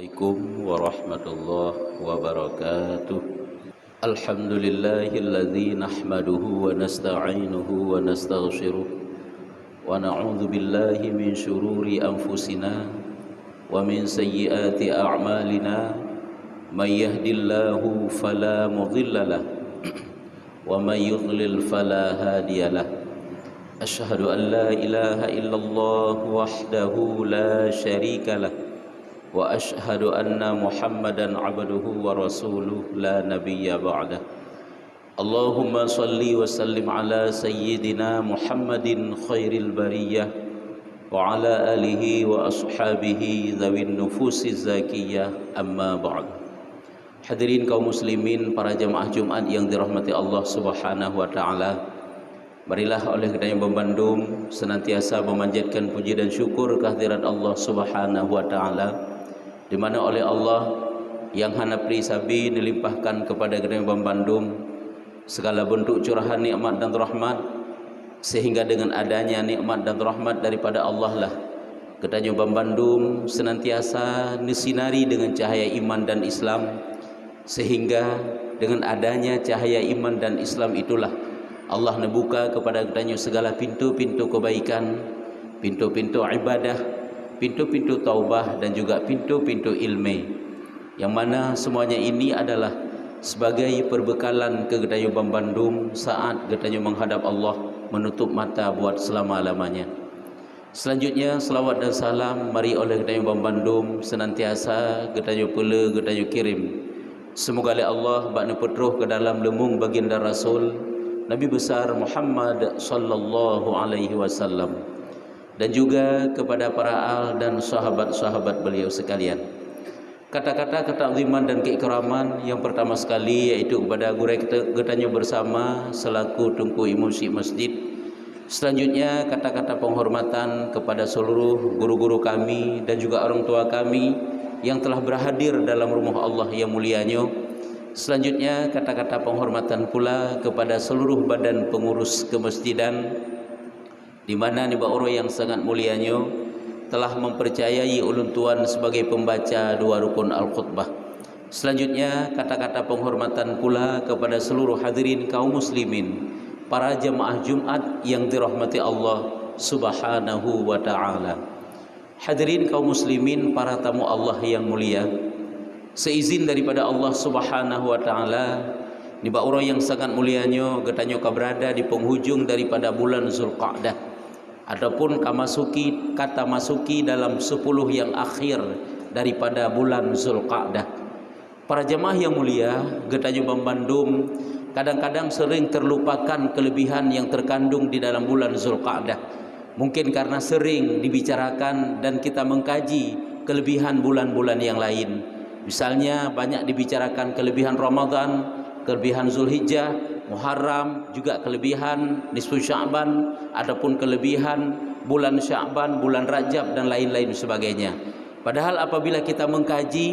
Assalamualaikum warahmatullahi wabarakatuh. Alhamdulillahilladzi nahmaduhu wa nasta'inuhu wa nastaghfiruh wa na'udzu billahi min syururi anfusina wa min sayyiati a'malina. May yahdihillahu fala mudilla lah wa may yudlil fala hadiyalah. Asyhadu an la ilaha illallah wahdahu la syarika lah wa ashhadu anna Muhammadan abduhu wa rasuluh la nabiyya ba'dah. Allahumma salli wa sallim ala sayyidina Muhammadin khairil bariyah wa ala alihi wa ashabihi dzawin nufusiz zakiyah, amma ba'd. Hadirin kaum muslimin, para jamaah Jumat yang dirahmati Allah Subhanahu wa taala. Marilah oleh kerana Bandung senantiasa memanjatkan puji dan syukur kehadirat Allah Subhanahu wa taala, di mana oleh Allah yang hanapri sabi dilimpahkan kepada Gedang Bandung segala bentuk curahan nikmat dan rahmat, sehingga dengan adanya nikmat dan rahmat daripada Allah lah Gedang Bandung senantiasa disinari dengan cahaya iman dan Islam, sehingga dengan adanya cahaya iman dan Islam itulah Allah membuka kepada Gedang segala pintu-pintu kebaikan, pintu-pintu ibadah, pintu-pintu taubah dan juga pintu-pintu ilmu, yang mana semuanya ini adalah sebagai perbekalan ke Gedayuban Bandung saat Gedayu menghadap Allah, menutup mata buat selama-lamanya. Selanjutnya selawat dan salam mari oleh Gedayuban Bandung senantiasa Gedayu pula Gedayu kirim. Semoga oleh Allah bakna petruh ke dalam lemung baginda Rasul Nabi besar Muhammad sallallahu alaihi wasallam, dan juga kepada para al dan sahabat-sahabat beliau sekalian. Kata-kata ketakziman dan keikraman yang pertama sekali yaitu kepada guru kita bersama selaku Tunku Imam Syekh Masjid. Selanjutnya kata-kata penghormatan kepada seluruh guru-guru kami dan juga orang tua kami yang telah berhadir dalam rumah Allah yang mulianya. Selanjutnya kata-kata penghormatan pula kepada seluruh badan pengurus kemasjidan, di mana niba orang yang sangat mulianya telah mempercayai ulun tuan sebagai pembaca dua rukun al-khutbah. Selanjutnya kata-kata penghormatan pula kepada seluruh hadirin kaum muslimin, para jemaah Jumat yang dirahmati Allah Subhanahu wa taala. Hadirin kaum muslimin, para tamu Allah yang mulia, seizin daripada Allah Subhanahu wa taala, niba orang yang sangat mulianya Gedanyo berada di penghujung daripada bulan Zulqa'dah, ataupun kata masuki dalam 10 yang akhir daripada bulan Zulqa'dah. Para jemaah yang mulia, Gedanyo Bandung kadang-kadang sering terlupakan kelebihan yang terkandung di dalam bulan Zulqa'dah. Mungkin karena sering dibicarakan dan kita mengkaji kelebihan bulan-bulan yang lain. Misalnya banyak dibicarakan kelebihan Ramadan, kelebihan Zulhijjah, Muharram, juga kelebihan nisfu Sya'ban, adapun kelebihan bulan Sya'ban, bulan Rajab dan lain-lain sebagainya. Padahal apabila kita mengkaji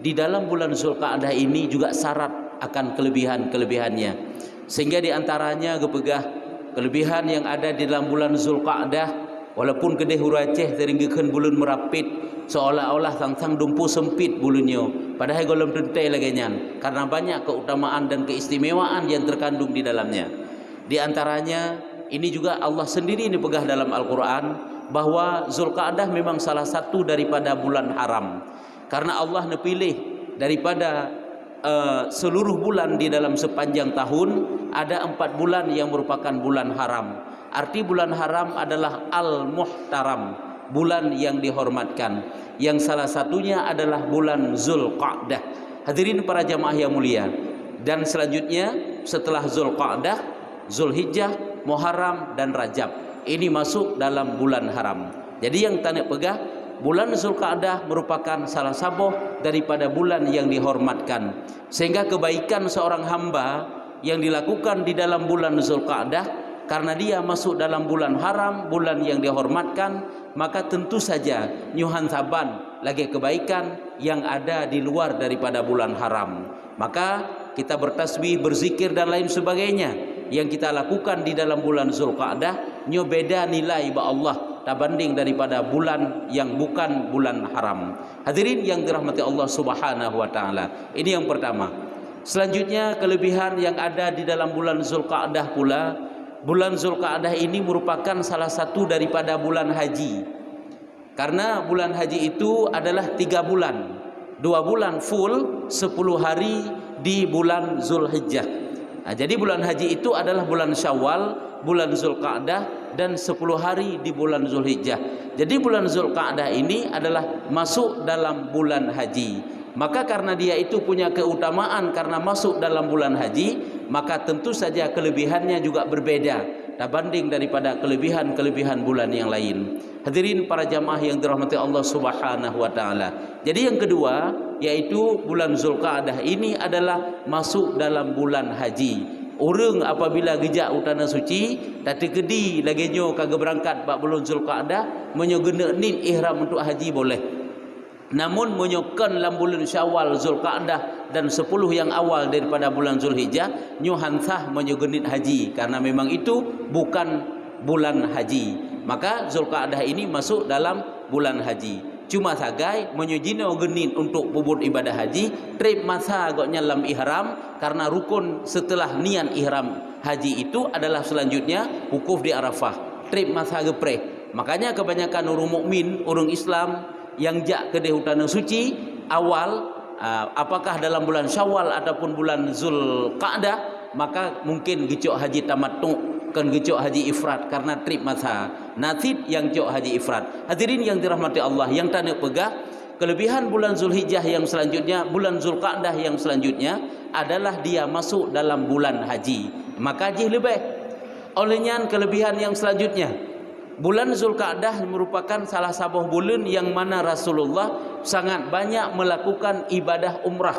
di dalam bulan Zulqa'dah ini juga syarat akan kelebihan-kelebihannya. Sehingga di antaranya gepegah kelebihan yang ada di dalam bulan Zulqa'dah, walaupun kedeh huraceh teringgekan bulan merapit seolah-olah sang dumpu sempit bulunyo, padahal golem tentai lagi nyan, karena banyak keutamaan dan keistimewaan yang terkandung di dalamnya. Di antaranya ini juga Allah sendiri ini pegah dalam Al-Quran bahwa Zulqa'dah memang salah satu daripada bulan haram, karena Allah nepilih daripada seluruh bulan di dalam sepanjang tahun ada 4 bulan yang merupakan bulan haram. Arti bulan haram adalah al-muhtaram, bulan yang dihormatkan, yang salah satunya adalah bulan Zulqa'dah. Hadirin para jamaah yang mulia, dan selanjutnya setelah Zulqa'dah, Zulhijjah, Muharram dan Rajab ini masuk dalam bulan haram. Jadi yang tanda pegah bulan Zulqa'dah merupakan salah satu daripada bulan yang dihormatkan, sehingga kebaikan seorang hamba yang dilakukan di dalam bulan Zulqa'dah karena dia masuk dalam bulan haram, bulan yang dihormatkan, maka tentu saja nyuhan saban lagi kebaikan yang ada di luar daripada bulan haram. Maka kita bertasbih, berzikir dan lain sebagainya yang kita lakukan di dalam bulan Zulqa'dah nyo beda nilai ba Allah tak banding daripada bulan yang bukan bulan haram. Hadirin yang dirahmati Allah Subhanahu wa taala. Ini yang pertama. Selanjutnya, kelebihan yang ada di dalam bulan Zulqa'dah pula. Bulan Zulqa'dah ini merupakan salah satu daripada bulan haji. Karena bulan haji itu adalah 3 bulan. 2 bulan full, 10 hari di bulan Zulhijjah. Jadi bulan haji itu adalah bulan Syawal, bulan Zulqa'dah, dan 10 hari di bulan Zulhijjah. Jadi bulan Zulqa'dah ini adalah masuk dalam bulan haji. Maka karena dia itu punya keutamaan karena masuk dalam bulan haji, maka tentu saja kelebihannya juga berbeda tak banding daripada kelebihan-kelebihan bulan yang lain. Hadirin para jamaah yang dirahmati Allah Subhanahu wa taala. Jadi yang kedua, yaitu bulan Zulqa'dah ini adalah masuk dalam bulan haji. Orang apabila gejak utana suci, tadi kedi lagi nyo kagak berangkat bak bulan Zulqa'dah, menyo gena nin ihram untuk haji boleh. Namun menyokan dalam bulan Syawal, Zulqa'dah dan 10 yang awal daripada bulan Zulhijjah, nyo hansah menyo genit haji karena memang itu bukan bulan haji. Maka Zulqa'dah ini masuk dalam bulan haji. Cuma sagai menyujino genit untuk pubut ibadah haji, trip masa agaknya dalam ihram, karena rukun setelah niat ihram haji itu adalah selanjutnya wukuf di Arafah. Trip masa gepreh. Makanya kebanyakan orang mukmin, orang Islam yang jak ke hutana suci awal, apakah dalam bulan Syawal ataupun bulan Zulqa'dah, maka mungkin gecok haji tamattu, kan gecok haji ifrat karena trip masa nasib yang gecok haji ifrat. Hadirin yang dirahmati Allah, yang tanda pegah kelebihan bulan Zulhijjah yang selanjutnya, bulan Zulqa'dah yang selanjutnya adalah dia masuk dalam bulan haji. Maka haji lebih. Olehnya kelebihan yang selanjutnya, bulan Zulqa'dah merupakan salah satu bulan yang mana Rasulullah sangat banyak melakukan ibadah umrah.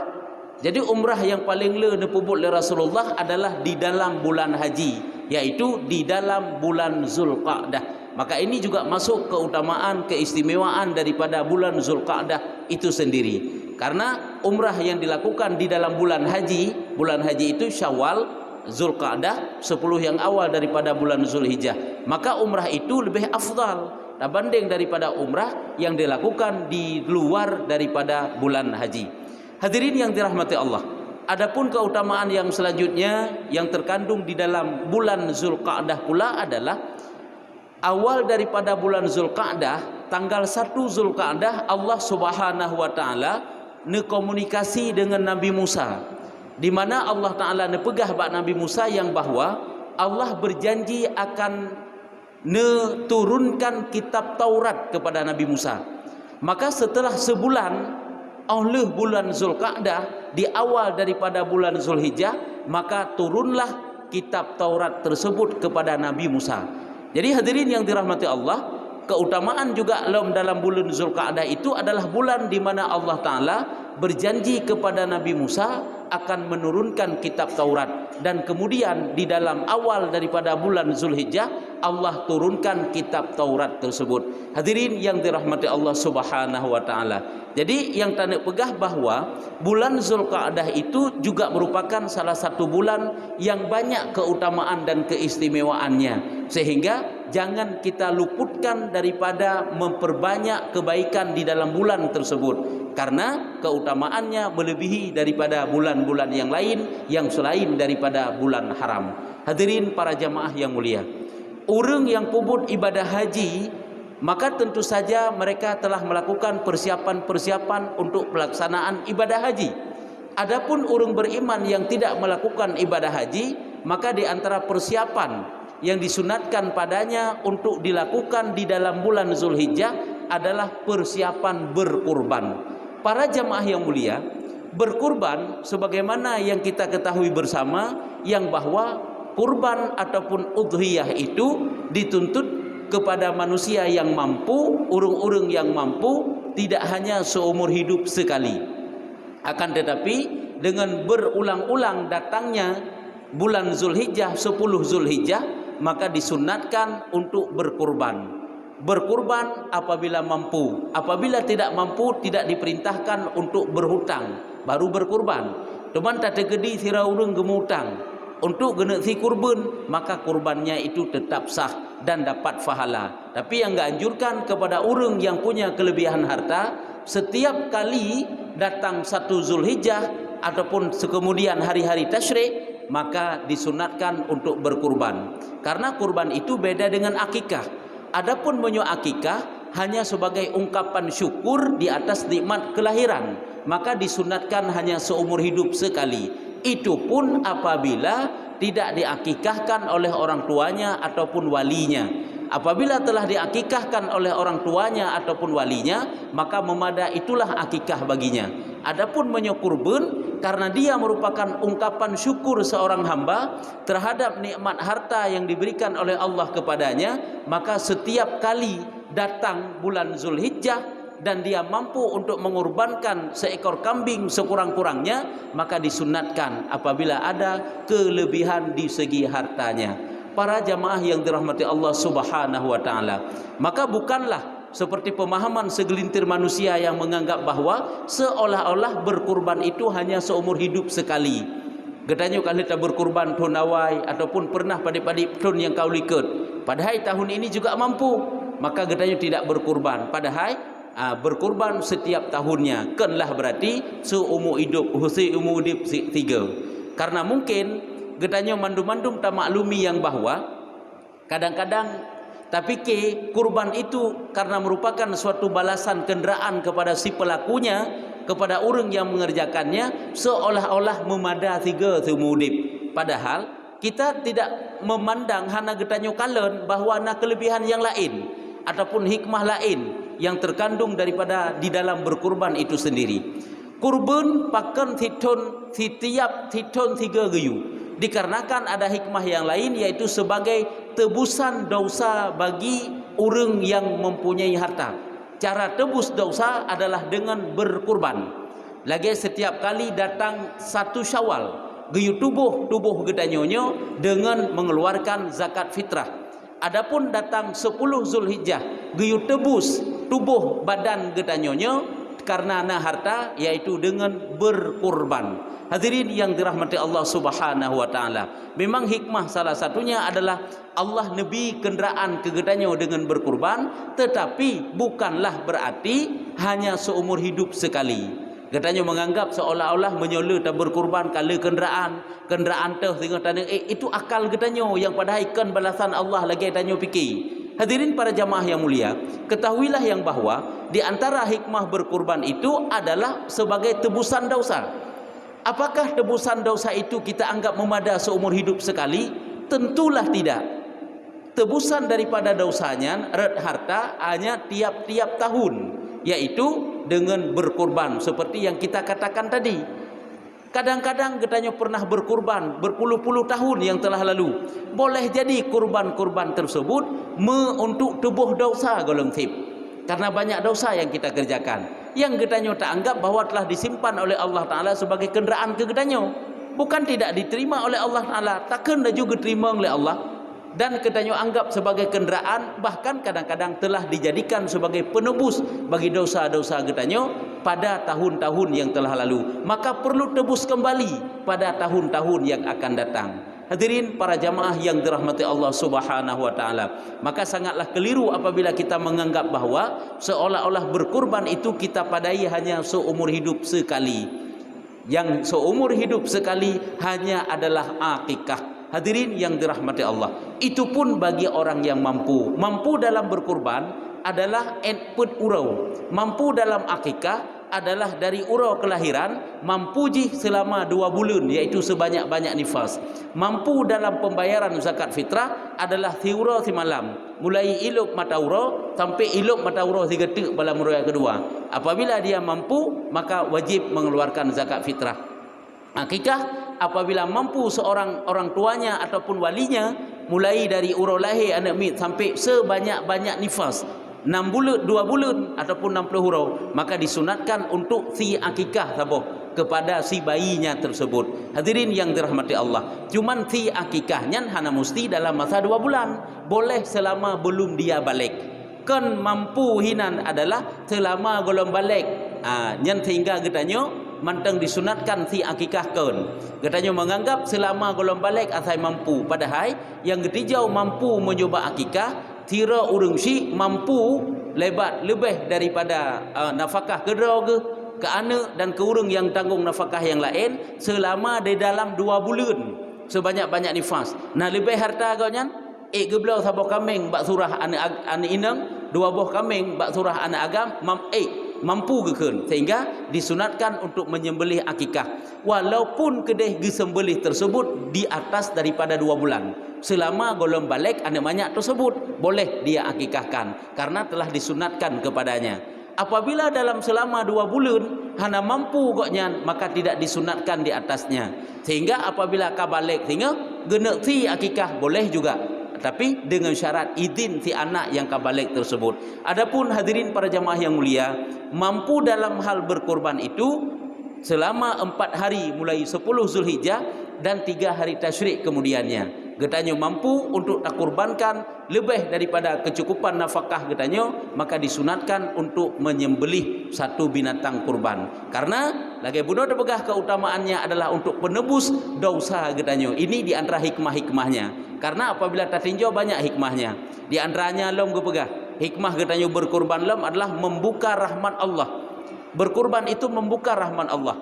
Jadi umrah yang paling dipubut oleh Rasulullah adalah di dalam bulan haji, yaitu di dalam bulan Zulqa'dah. Maka ini juga masuk keutamaan, keistimewaan daripada bulan Zulqa'dah itu sendiri. Karena umrah yang dilakukan di dalam bulan haji itu Syawal, Zulqa'dah, 10 yang awal daripada bulan Zulhijjah. Maka umrah itu lebih afdal banding daripada umrah yang dilakukan di luar daripada bulan haji. Hadirin yang dirahmati Allah, adapun keutamaan yang selanjutnya yang terkandung di dalam bulan Zulqa'dah pula adalah awal daripada bulan Zulqa'dah, tanggal 1 Zulqa'dah, Allah Subhanahu wa taala nekomunikasi dengan Nabi Musa, di mana Allah taala nepegah bak Nabi Musa yang bahwa Allah berjanji akan turunkan kitab Taurat kepada Nabi Musa. Maka setelah sebulan oleh bulan Zulqa'dah, di awal daripada bulan Zulhijjah, maka turunlah kitab Taurat tersebut kepada Nabi Musa. Jadi hadirin yang dirahmati Allah, keutamaan juga dalam bulan Zulqa'dah itu adalah bulan di mana Allah Ta'ala berjanji kepada Nabi Musa akan menurunkan kitab Taurat, dan kemudian di dalam awal daripada bulan Zulhijjah Allah turunkan kitab Taurat tersebut. Hadirin yang dirahmati Allah Subhanahu wa taala. Jadi yang tanda pegah bahwa bulan Zulqa'dah itu juga merupakan salah satu bulan yang banyak keutamaan dan keistimewaannya, sehingga jangan kita luputkan daripada memperbanyak kebaikan di dalam bulan tersebut, karena keutamaannya melebihi daripada bulan-bulan yang lain yang selain daripada bulan haram. Hadirin para jamaah yang mulia, orang yang pubut ibadah haji, maka tentu saja mereka telah melakukan persiapan-persiapan untuk pelaksanaan ibadah haji. Adapun orang beriman yang tidak melakukan ibadah haji, maka di antara persiapan yang disunatkan padanya untuk dilakukan di dalam bulan Zulhijjah adalah persiapan berkurban. Para jamaah yang mulia, berkurban sebagaimana yang kita ketahui bersama, yang bahwa kurban ataupun udhiyah itu dituntut kepada manusia yang mampu, urung-urung yang mampu, tidak hanya seumur hidup sekali. Akan tetapi dengan berulang-ulang datangnya bulan Zulhijjah, 10 Zulhijjah, maka disunatkan untuk berkurban. Berkurban apabila mampu. Apabila tidak mampu, tidak diperintahkan untuk berhutang, baru berkurban. Teman tak tegedi sira urang gemutang untuk gena si kurban, maka kurbannya itu tetap sah dan dapat pahala. Tapi yang dianjurkan kepada orang yang punya kelebihan harta, setiap kali datang 1 Zulhijjah ataupun kemudian hari-hari tasyrik, maka disunatkan untuk berkurban. Karena kurban itu beda dengan akikah. Adapun menyo akikah hanya sebagai ungkapan syukur di atas nikmat kelahiran, maka disunatkan hanya seumur hidup sekali. Itu pun apabila tidak diakikahkan oleh orang tuanya ataupun walinya. Apabila telah diakikahkan oleh orang tuanya ataupun walinya, maka memada itulah akikah baginya. Adapun menyokurban, karena dia merupakan ungkapan syukur seorang hamba terhadap nikmat harta yang diberikan oleh Allah kepadanya, maka setiap kali datang bulan Zulhijjah dan dia mampu untuk mengorbankan seekor kambing sekurang-kurangnya, maka disunatkan apabila ada kelebihan di segi hartanya. Para jamaah yang dirahmati Allah Subhanahu wa taala, maka bukanlah seperti pemahaman segelintir manusia yang menganggap bahwa seolah-olah berkurban itu hanya seumur hidup sekali. Gedanyo kalau kita berkurban tahun awal ataupun pernah pada-pada tahun yang kau liket, padahal tahun ini juga mampu, maka gedanyo tidak berkurban. Padahal berkurban setiap tahunnya, kenlah berarti seumur hidup, seumur hidup 3. Karena mungkin gedanyo mandum-mandum tak maklumi yang bahwa kadang-kadang tapi kurban itu karena merupakan suatu balasan kenderaan kepada si pelakunya, kepada orang yang mengerjakannya, seolah-olah memada 3 seumur hidup. Padahal kita tidak memandang hana gedanyo kalen bahwa ada kelebihan yang lain ataupun hikmah lain yang terkandung daripada di dalam berkurban itu sendiri. Kurban pakan setiap 3 geyu, dikarenakan ada hikmah yang lain, yaitu sebagai tebusan dosa bagi orang yang mempunyai harta. Cara tebus dosa adalah dengan berkurban. Lagi setiap kali datang 1 Syawal, geyu tubuh gedanyonyo dengan mengeluarkan zakat fitrah. Adapun datang 10 Zulhijjah, geyu tebus tubuh badan gedanyonyo karena ana harta, yaitu dengan berkurban. Hadirin yang dirahmati Allah Subhanahu wa taala, memang hikmah salah satunya adalah Allah nebi kenderaan kegedanyo dengan berkurban, tetapi bukanlah berarti hanya seumur hidup sekali. Gedanyo menganggap seolah-olah menyola tak berkurban kala kenderaan teh tengah tanah itu akal gedanyo, yang padahal ikan balasan Allah lagi gedanyo fikir. Hadirin para jamaah yang mulia, ketahuilah yang bahwa di antara hikmah berkurban itu adalah sebagai tebusan dosa. Apakah tebusan dosa itu kita anggap memada seumur hidup sekali? Tentulah tidak. Tebusan daripada dosanya harta hanya tiap-tiap tahun, yaitu dengan berkurban seperti yang kita katakan tadi. Kadang-kadang getanyo pernah berkurban berpuluh-puluh tahun yang telah lalu. Boleh jadi kurban-kurban tersebut untuk tubuh dosa golong tip. Karena banyak dosa yang kita kerjakan, yang getanyo tak anggap bahwa telah disimpan oleh Allah Ta'ala sebagai kenderaan ke getanyo. Bukan tidak diterima oleh Allah Ta'ala, takkan dah juga terima oleh Allah. Dan getanyo anggap sebagai kenderaan, bahkan kadang-kadang telah dijadikan sebagai penebus bagi dosa-dosa getanyo pada tahun-tahun yang telah lalu. Maka perlu tebus kembali pada tahun-tahun yang akan datang. Hadirin para jamaah yang dirahmati Allah Subhanahu wa taala, maka sangatlah keliru apabila kita menganggap bahwa seolah-olah berkurban itu kita padai hanya seumur hidup sekali. Yang seumur hidup sekali hanya adalah akikah. Hadirin yang dirahmati Allah, itu pun bagi orang yang mampu. Mampu dalam berkurban adalah put urau. Mampu dalam akikah adalah dari urau kelahiran, mampu jih selama 2 bulan, yaitu sebanyak-banyak nifas. Mampu dalam pembayaran zakat fitrah adalah tiura malam, mulai iluk mata urau sampai iluk mata urau 3 detik dalam urau yang kedua. Apabila dia mampu, maka wajib mengeluarkan zakat fitrah. Akikah apabila mampu seorang orang tuanya ataupun walinya, mulai dari urau lahir anak mit sampai sebanyak-banyak nifas 6 bulan, 2 bulan ataupun 60 hurau, maka disunatkan untuk si akikah saboh kepada si bayinya tersebut. Hadirin yang dirahmati Allah, cuman si akikahnya hanya mesti dalam masa 2 bulan, boleh selama belum dia balik. Kan mampu hinan adalah selama golong balik. Nyan sehingga getanyo mantang disunatkan si akikahkan. Katanya menganggap selama golong balik asai mampu, padahal yang getijau mampu mencoba akikah tira urang si mampu lebat lebih daripada nafkah kedua ke anak dan ke urang yang tanggung nafkah yang lain selama di dalam 2 bulan sebanyak-banyak nifas. Nah lebih harta agaknya geblau sabah kambing bak surah anak inang, 2 buah kambing bak surah anak agam mampu gekeun, sehingga disunatkan untuk menyembelih akikah walaupun kedeh disembelih tersebut di atas daripada 2 bulan. Selama golong balik anak banyak tersebut boleh dia akikahkan karena telah disunatkan kepadanya. Apabila dalam selama 2 bulan hana mampu goknya, maka tidak disunatkan di atasnya. Sehingga apabila kabalik sehingga genek si akikah boleh juga, tapi dengan syarat izin si anak yang kabalik tersebut. Adapun hadirin para jamaah yang mulia, mampu dalam hal berkorban itu selama 4 hari mulai 10 Zulhijjah dan 3 hari tasyrik kemudiannya. Getanya mampu untuk tak kurbankan lebih daripada kecukupan nafkah getanya, maka disunatkan untuk menyembelih satu binatang kurban. Karena lagi bunuh depegah keutamaannya adalah untuk penebus dosa getanya. Ini di antara hikmah-hikmahnya. Karena apabila tak tinjau banyak hikmahnya. Di antaranya lom gepegah hikmah getanya berkurban lom adalah membuka rahmat Allah. Berkurban itu membuka rahmat Allah.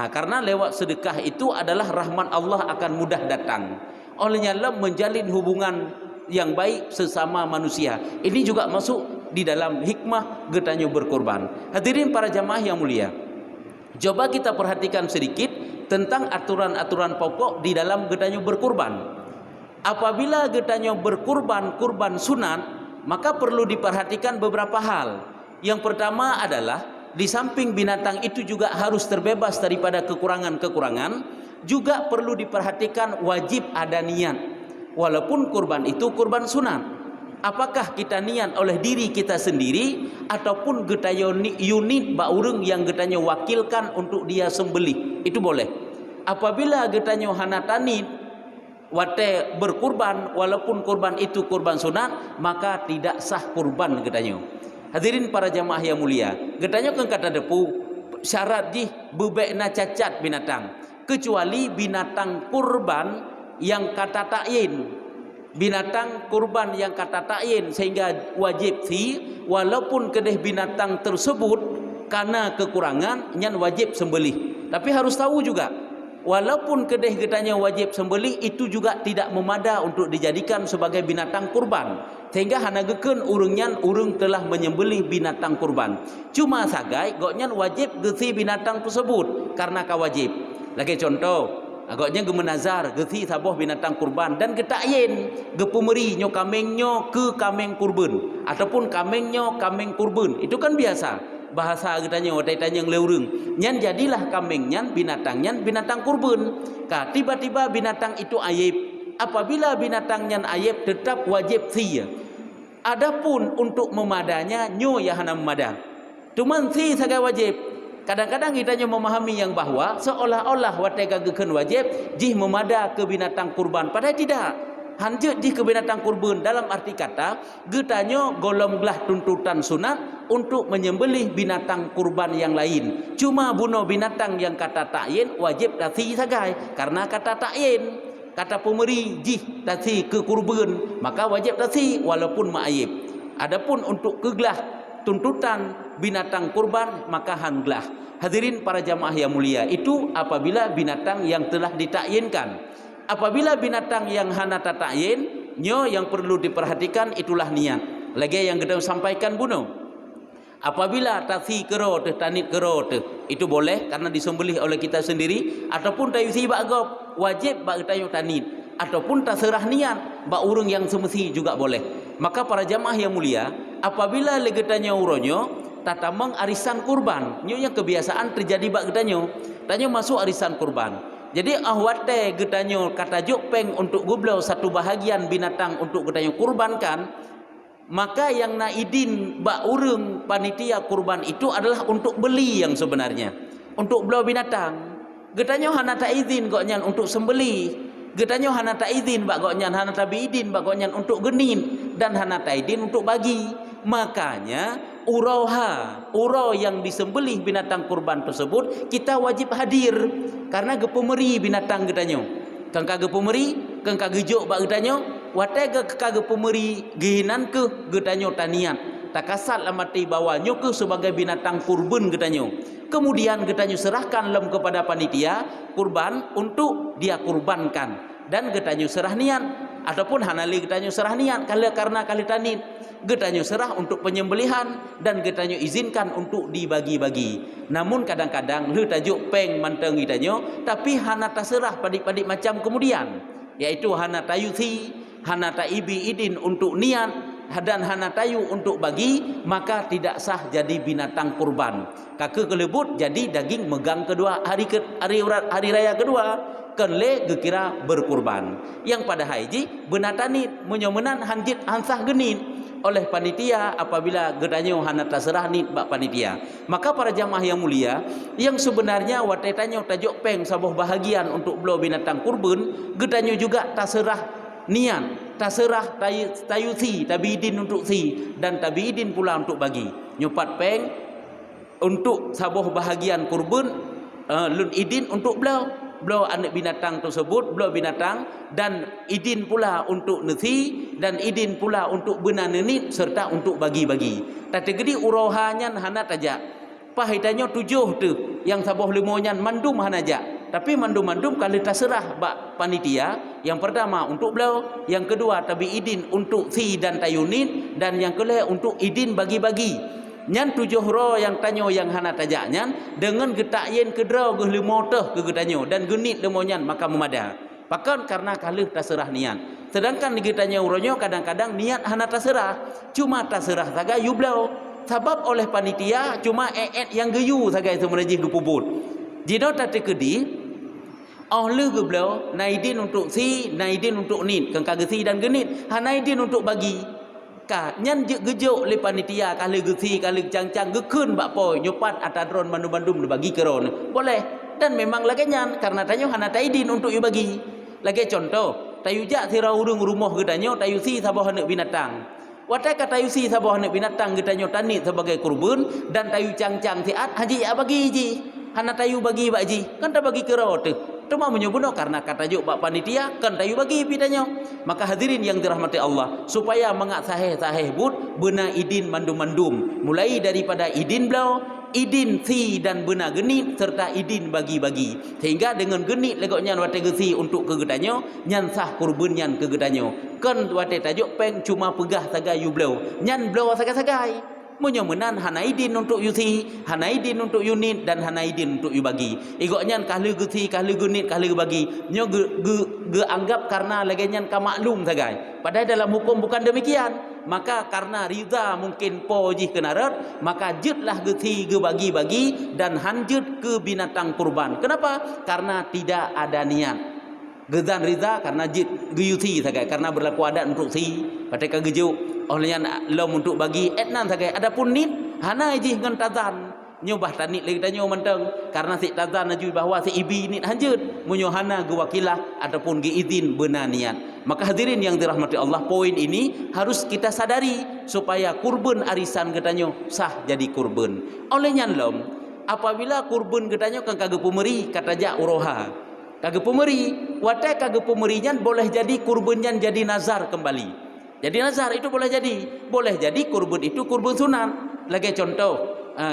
Karena lewat sedekah itu adalah rahmat Allah akan mudah datang. Olehnya lom menjalin hubungan yang baik sesama manusia. Ini juga masuk di dalam hikmah getanya berkorban. Hadirin para jamaah yang mulia, coba kita perhatikan sedikit tentang aturan-aturan pokok di dalam getanya berkorban. Apabila getanya berkorban kurban sunat, maka perlu diperhatikan beberapa hal. Yang pertama adalah di samping binatang itu juga harus terbebas daripada kekurangan-kekurangan, juga perlu diperhatikan wajib ada niat. Walaupun kurban itu kurban sunat, apakah kita niat oleh diri kita sendiri ataupun getanya unit ba urang yang getanya wakilkan untuk dia sembelih, itu boleh. Apabila getanya hana tanit wate berkurban walaupun kurban itu kurban sunat, maka tidak sah kurban getanya. Hadirin para jamaah yang mulia, getanya kan kata depu syarat di bebekna cacat binatang, kecuali binatang kurban yang kata ta'yin. Binatang kurban yang kata ta'yin sehingga wajib si, walaupun kedeh binatang tersebut karena kekurangan nyan wajib sembelih. Tapi harus tahu juga, walaupun kedeh getanya wajib sembelih, itu juga tidak memada untuk dijadikan sebagai binatang kurban. Sehingga hana geken urang telah menyembelih binatang kurban. Cuma sagai goknyan wajib gesi binatang tersebut karena kawajib. Lagi contoh, agaknya gemenazar gesi saboh binatang kurban dan getakyin gepumeri nyo kambingnya ke kambing kurban ataupun kambingnya kambing kurban. Itu kan biasa bahasa getanya watai-tanya yang leurung. Nyan jadilah kambing nyan binatang kurban. Tiba-tiba binatang itu aib. Apabila binatang nyan aib tetap wajib si. Adapun untuk memadanya nyo ya hana memada. Cuman si sagai wajib. Kadang-kadang kita memahami yang bahwa seolah-olah watai gageken wajib jih memada ke binatang kurban, padahal tidak. Hanjut jih ke binatang kurban dalam arti kata getanya golong belah tuntutan sunat untuk menyembelih binatang kurban yang lain. Cuma bunuh binatang yang kata ta'yin wajib tasi sagai karena kata ta'yin. Kata pemeri jih tasi ke kurban, maka wajib tasi walaupun ma'ayib. Adapun untuk kegelah tuntutan binatang kurban, maka hanglah. Hadirin para jamaah yang mulia, itu apabila binatang yang telah ditakyinkan. Apabila binatang yang hana tatakyin, nyo yang perlu diperhatikan itulah niat. Lagi yang kita sampaikan bunuh. Apabila tasi kero teh tanit kero teh, itu boleh karena disembelih oleh kita sendiri, ataupun tayusi bagop wajib bak tayu tanit, ataupun terserah niat bak urang yang semesti juga boleh. Maka para jamaah yang mulia, apabila legetanya uronyo tatamang arisan kurban, nyo yang kebiasaan terjadi bak getanyo, tanyo masuk arisan kurban. Jadi ahwate getanyo kata jokpeng untuk gublau satu bahagian binatang untuk getanyo kurbankan, maka yang naidin bak urang panitia kurban itu adalah untuk beli yang sebenarnya, untuk belau binatang. Getanyo hana tak izin goknyan untuk sembeli, getanyo hana tak izin bak goknyan, hana tak izin bak goknyan untuk genin, dan hana tak izin untuk bagi. Makanya urau yang disembelih binatang kurban tersebut kita wajib hadir karena gepemeri binatang getanyo. Kang kage pemeri, kang kage jok bak getanyo, watai kage pemeri gehinan ke getanyo tanian. Takasat lamati bawanya ke sebagai binatang kurban getanyo. Kemudian getanyo serahkan lem kepada panitia kurban untuk dia kurbankan dan getanyo serah niat ataupun hanali getanyo serah niat karena kali tanit getanyo serah untuk penyembelihan dan getanyo izinkan untuk dibagi-bagi. Namun kadang-kadang le tajuk peng manteng getanyo tapi hana terserah padik-padik macam kemudian, yaitu hana tayuthi, hana taibi idin untuk niat dan hana tayu untuk bagi, maka tidak sah jadi binatang kurban. Kake kelebut jadi daging megang kedua hari raya kedua kenle gekira berkurban. Yang pada haji benatanit menyomenan hanjit hansah genit oleh panitia apabila gedanyo hana terserah nit bak panitia. Maka para jamaah yang mulia, yang sebenarnya watai tanyo tajuk peng sabuh bahagian untuk belo binatang kurban, gedanyo juga terserah niat, terserah tayuthi, tabiidin untuk si dan tabiidin pula untuk bagi. Nyupat peng untuk sabuh bahagian kurban, lun idin untuk belau anak binatang tersebut, belau binatang, dan idin pula untuk nasi dan idin pula untuk benanenit serta untuk bagi-bagi. Tapi gedi urohanyan hana tajak. Pahitannya 7 tu yang sabuh limonyan mandum hana jak. Tapi mandum-mandum kalau terserah bak panitia, yang pertama untuk belau, yang kedua tabi idin untuk si dan tayunit, dan yang kelima untuk idin bagi-bagi. Nyan 7 ro yang tanyo yang hana tajaknya dengan getak yen kedrau ge limo teh ke getanyo dan genit lemonyan maka memada. Pakan karena kalih terserah niat. Sedangkan di getanyo uronyo kadang-kadang niat hana terserah, cuma terserah saga yu belau. Sebab oleh panitia cuma yang geyu saga itu menajih ge pubut. Jino tadi kedi le ge belau naidin untuk si, naidin untuk nit, kang kagesi dan genit, hanaidin untuk bagi. Ka nyan je gejuk le panitia kali gesi kali cang-cang gekun bak poi nyopat atadron mandum-mandum bagi keron. Boleh. Dan memang lagi nyan karena tanyo hana taidin untuk yu bagi. Lagi contoh, tayu jak sira urung rumah gedanyo tayu si sabah anak binatang. Watai kata tayu si sabah anak binatang gedanyo tanit sebagai kurban dan tayu cang-cang siat haji ya bagi ji. Hana tayu bagi bak ji. Kan tak bagi kero tu. Cuma menyobuno karena kata juk bak panitia kan tayu bagi pidanyo. Maka hadirin yang dirahmati Allah, supaya mengak sahih but bena idin mandum-mandum, mulai daripada idin belau, idin si dan bena genit serta idin bagi-bagi, sehingga dengan genit legoknya wate gesi untuk kegedanyo nyan sah kurban nyan kegedanyo. Kan wate tajuk peng cuma pegah sagai yu belau, nyan belau sagai-sagai. Menyomenan hanaidin untuk yusi, hanaidin untuk unit dan hanaidin untuk bagi. Igoknya kahli gusi, kahli gunit, kahli bagi. Nyo ge anggap karena legenyan ka maklum sagai. Padahal dalam hukum bukan demikian. Maka karena riza mungkin pojih kenarat, maka jutlah gusi ge bagi-bagi dan hanjut ke binatang kurban. Kenapa? Karena tidak ada niat. Gezan riza karena jit geyusi sagai, karena berlaku adat untuk si, pada kagejuk olehnya lom untuk bagi etnan sagai. Adapun nit hana iji ngan tazan nyobah tanit lagi tanyo menteng karena si tazan najui bahwa si ibi nit hanjut munyohana ge wakilah ataupun ge izin benar niat. Maka hadirin yang dirahmati Allah, poin ini harus kita sadari supaya kurban arisan getanyo sah jadi kurban. Olehnya lom apabila kurban getanyo kan kage pemeri kata jak uroha kage pemeri, watai kage pemerinya boleh jadi kurbannya jadi nazar kembali. Jadi nazar itu boleh jadi kurban itu kurban sunat. Lagi contoh,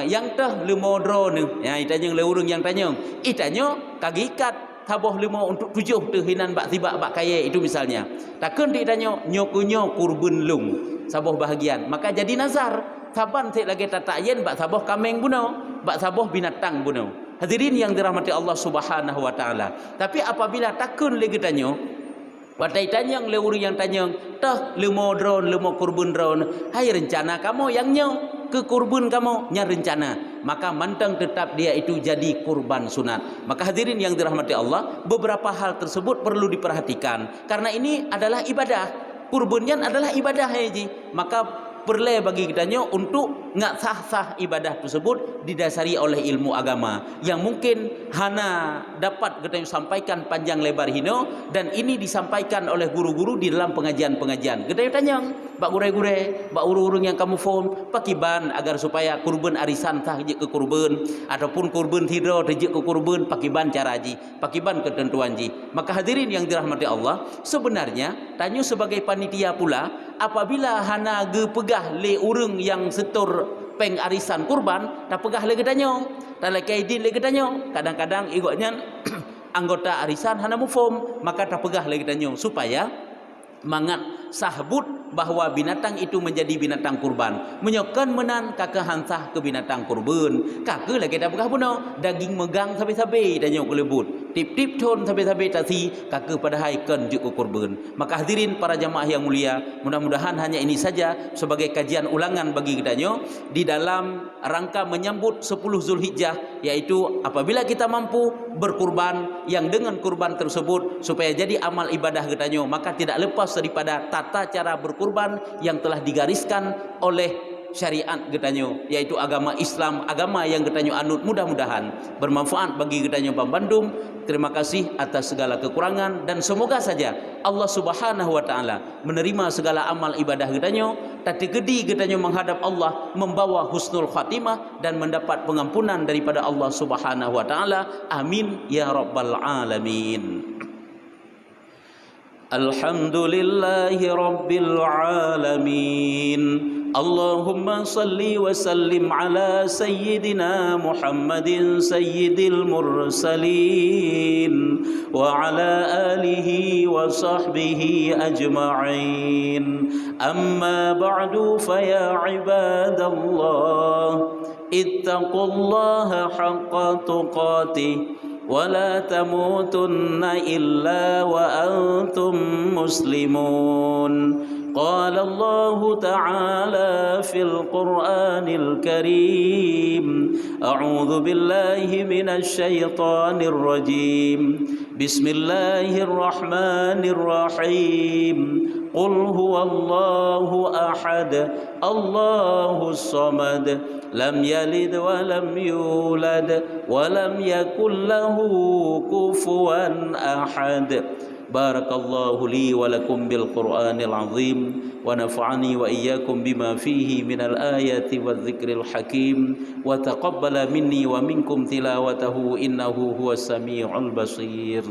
yang teh limodro ni, ya itanya leurung yang tanya, itanya kage ikat taboh limo untuk 7 hinan bak tiba bak kaya itu misalnya. Takkan ditanya nyokunyo kurban lung saboh bahagian, maka jadi nazar. Saban sik lagi tatayen bak saboh kameng buno, bak saboh binatang buno. Hadirin yang dirahmati Allah Subhanahu wa taala. Tapi apabila takun lagi tanyo, watai tanyang leuri yang tanyang, tah lemo drone, lemo kurban drone, hai rencana kamu yang nyo ke kurban kamu nya rencana, maka mantang tetap dia itu jadi kurban sunat. Maka hadirin yang dirahmati Allah, beberapa hal tersebut perlu diperhatikan karena ini adalah ibadah. Kurbannya adalah ibadah haji. Maka perlu bagi kitanya untuk ngak sah-sah ibadah tersebut didasari oleh ilmu agama yang mungkin hana dapat kita sampaikan panjang lebar hino, dan ini disampaikan oleh guru-guru di dalam pengajian-pengajian. Kita tanya bak gure-gure, bak urung-urung yang kamu form pakiban agar supaya kurban arisan sah je ke kurban ataupun kurban hidro je ke kurban, pakiban cara ji, pakiban ketentuan ji. Maka hadirin yang dirahmati Allah, sebenarnya tanya sebagai panitia pula, apabila hana ge pegah le urang yang setor peng arisan kurban, tak pegah le gedanya, tak le kaidin le gedanya. Kadang-kadang igotnya anggota arisan hana mufom, maka tak pegah le gedanya supaya mangat sahbut bahawa binatang itu menjadi binatang kurban. Menyokan menan kakak hansah ke binatang kurban. Kakak lagi tak pegah puno, daging megang sampai-sampai dan nyok lebut. Tip-tip ton sampai-sampai tasi kakak pada haikan juk ke kurban. Maka hadirin para jamaah yang mulia, mudah-mudahan hanya ini saja sebagai kajian ulangan bagi kita di dalam rangka menyambut 10 Zulhijjah, yaitu apabila kita mampu berkurban yang dengan kurban tersebut supaya jadi amal ibadah kita maka tidak lepas daripada tata cara berkurban yang telah digariskan oleh syariat getanyo, yaitu agama Islam, agama yang getanyo anut. Mudah-mudahan bermanfaat bagi getanyo Bang Bandung. Terima kasih atas segala kekurangan dan semoga saja Allah Subhanahu wa taala menerima segala amal ibadah getanyo, tapi gedi getanyo menghadap Allah membawa husnul khatimah dan mendapat pengampunan daripada Allah Subhanahu wa taala. Amin ya rabbal alamin. Alhamdulillahi rabbil alamin. Allahumma salli wa sallim ala sayyidina Muhammadin sayyidil mursalin wa ala alihi wa sahbihi ajma'in. Amma ba'du fa ya ibadallah ittaqullaha haqqa tuqatih ولا تموتن إلا وأنتم مسلمون. قال الله تعالى في القرآن الكريم: أعوذ بالله من الشيطان الرجيم. بسم الله الرحمن الرحيم. قل هو الله أحد الله الصمد لم يلد ولم يولد ولم يكن له كفوا أحد. بارك الله لي ولكم بالقرآن العظيم ونفعني وإياكم بما فيه من الآيات والذكر الحكيم وتقبل مني ومنكم تلاوته إنه هو السميع البصير.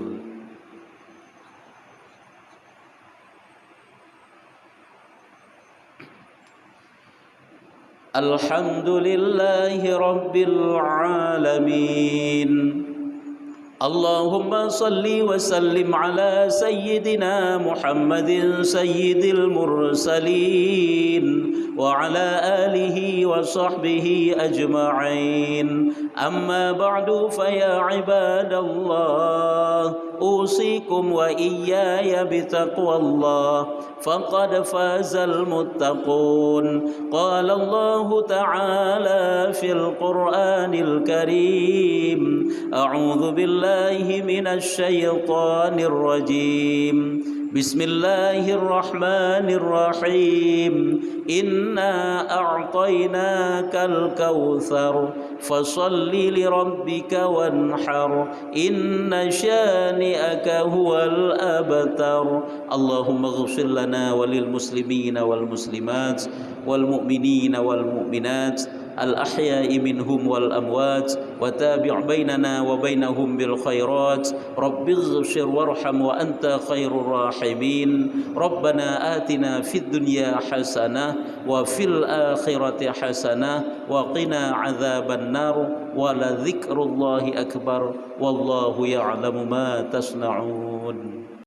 الحمد لله رب العالمين. اللهم صل وسلم على سيدنا محمد سيد المرسلين وعلى آله وصحبه أجمعين. أما بعد فيا عباد الله أوصيكم وإياي بتقوى الله فقد فاز المتقون. قال الله تعالى في القرآن الكريم: أعوذ بالله من الشيطان الرجيم. بسم الله الرحمن الرحيم. إنا أعطيناك الكوثر فصل لربك وانحر إن شانئك هو الأبتر. اللهم اغفر لنا وللمسلمين والمسلمات والمؤمنين والمؤمنات الأحياء منهم والأموات وتابع بيننا وبينهم بالخيرات. رب اغفر وارحم وأنت خير الراحمين. ربنا آتنا في الدنيا حسنة وفي الآخرة حسنة وقنا عذاب النار ولذكر الله أكبر والله يعلم ما تصنعون.